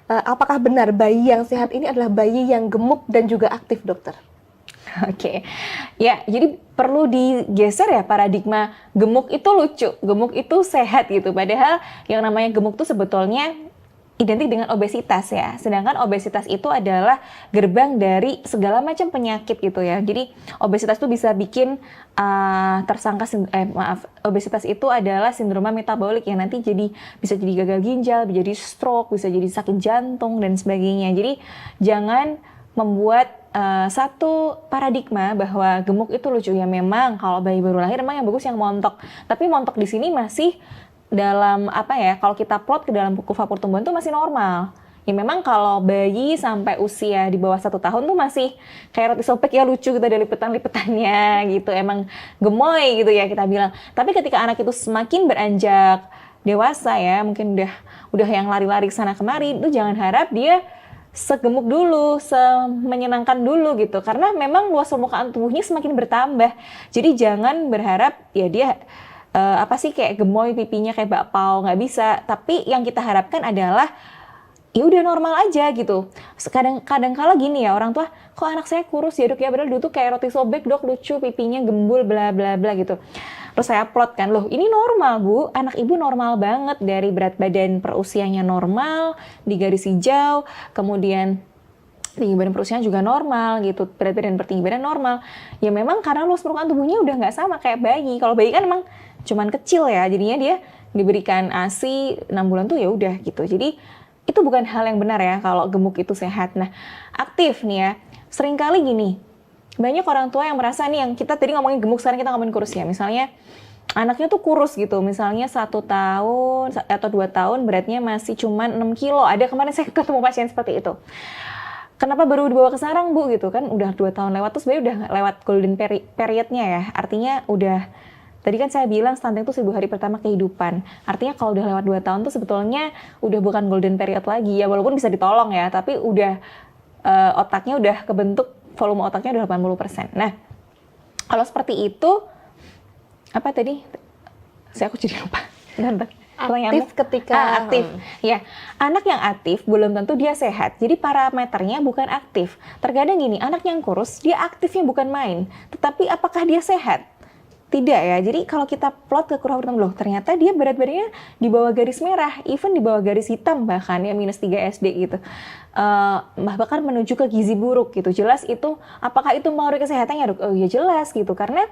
apakah benar bayi yang sehat ini adalah bayi yang gemuk dan juga aktif, dokter? Oke, ya jadi perlu digeser ya paradigma gemuk itu lucu, gemuk itu sehat gitu. Padahal yang namanya gemuk itu sebetulnya identik dengan obesitas ya. Sedangkan obesitas itu adalah gerbang dari segala macam penyakit gitu ya. Jadi obesitas itu bisa bikin obesitas itu adalah sindroma metabolik yang nanti bisa jadi gagal ginjal, bisa jadi stroke, bisa jadi sakit jantung dan sebagainya. Jadi jangan membuat satu paradigma bahwa gemuk itu lucu ya. Memang kalau bayi baru lahir memang yang bagus yang montok. Tapi montok di sini masih dalam kalau kita plot ke dalam kurva pertumbuhan tuh masih normal. Ya memang kalau bayi sampai usia di bawah 1 tahun tuh masih kayak roti sobek ya, lucu gitu, ada lipetan-lipetannya gitu. Emang gemoy gitu ya kita bilang. Tapi ketika anak itu semakin beranjak dewasa ya, mungkin udah yang lari-lari sana kemari, itu jangan harap dia segemuk dulu, semenyenangkan dulu gitu. Karena memang luas permukaan tubuhnya semakin bertambah. Jadi jangan berharap ya dia kayak gemoy pipinya kayak bakpao, nggak bisa. Tapi yang kita harapkan adalah ya udah normal aja gitu. Kadang kala gini ya, orang tua, kok anak saya kurus ya dok ya, padahal dulu tuh kayak roti sobek dok, lucu pipinya gembul bla bla bla gitu. Terus saya plot kan, loh ini normal bu, anak ibu normal banget, dari berat badan per usianya normal, di garis hijau, kemudian tinggi badan per usianya juga normal gitu, berat badan per tinggi badan normal. Ya memang karena luas permukaan tubuhnya udah nggak sama kayak bayi. Kalau bayi kan emang cuman kecil ya, jadinya dia diberikan ASI 6 bulan tuh ya udah gitu. Jadi itu bukan hal yang benar ya kalau gemuk itu sehat. Nah, aktif nih ya, seringkali gini, banyak orang tua yang merasa nih, yang kita tadi ngomongin gemuk, sekarang kita ngomongin kurus ya. Misalnya anaknya tuh kurus gitu, misalnya 1 tahun atau 2 tahun beratnya masih cuman 6 kilo. Ada kemarin saya ketemu pasien seperti itu. Kenapa baru dibawa ke sarang bu gitu kan, udah 2 tahun lewat, tuh sebenarnya udah lewat golden periodnya ya. Artinya udah, tadi kan saya bilang stunting itu 1000 hari pertama kehidupan. Artinya kalau udah lewat 2 tahun tuh sebetulnya udah bukan golden period lagi ya, walaupun bisa ditolong ya, tapi udah otaknya udah kebentuk, volume otaknya udah 80%. Nah, kalau seperti itu, apa tadi? Aku jadi lupa. Aktif ketika aktif. Ya, anak yang aktif belum tentu dia sehat. Jadi parameternya bukan aktif. Terkadang gini, anak yang kurus dia aktifnya bukan main. Tetapi apakah dia sehat? Tidak ya. Jadi kalau kita plot ke kurva pertumbuhan, loh ternyata dia berat badannya di bawah garis merah, even di bawah garis hitam bahkan ya, -3 SD gitu. Bahkan menuju ke gizi buruk gitu. Jelas itu, apakah itu mempengaruhi kesehatannya dok? Oh ya jelas gitu. Karena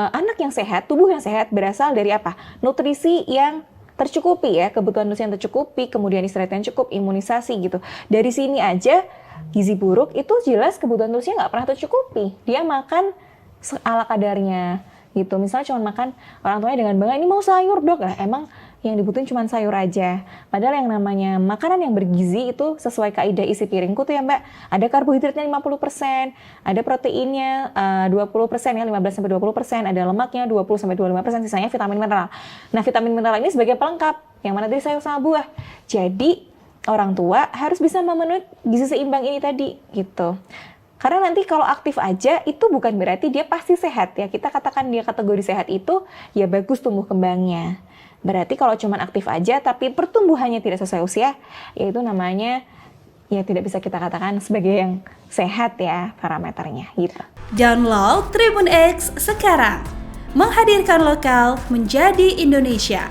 anak yang sehat, tubuh yang sehat berasal dari apa? Nutrisi yang tercukupi ya, kebutuhan nutrisi yang tercukupi, kemudian istirahat yang cukup, imunisasi gitu. Dari sini aja gizi buruk itu jelas kebutuhan nutrisinya nggak pernah tercukupi. Dia makan ala kadarnya gitu. Misalnya cuma makan, orang tuanya dengan bangga, ini mau sayur dok, lah emang yang dibutuhin cuma sayur aja. Padahal yang namanya makanan yang bergizi itu sesuai kaidah isi piringku tuh ya mbak, ada karbohidratnya 50%, ada proteinnya 20% ya, 15-20%, ada lemaknya 20-25%, sisanya vitamin mineral. Nah vitamin mineral ini sebagai pelengkap, yang mana dari sayur sama buah. Jadi orang tua harus bisa memenuhi gizi seimbang ini tadi gitu. Karena nanti kalau aktif aja itu bukan berarti dia pasti sehat ya. Kita katakan dia kategori sehat itu ya bagus tumbuh kembangnya. Berarti kalau cuma aktif aja tapi pertumbuhannya tidak sesuai usia, ya itu namanya ya tidak bisa kita katakan sebagai yang sehat ya parameternya gitu. Download Tribun X sekarang. Menghadirkan lokal menjadi Indonesia.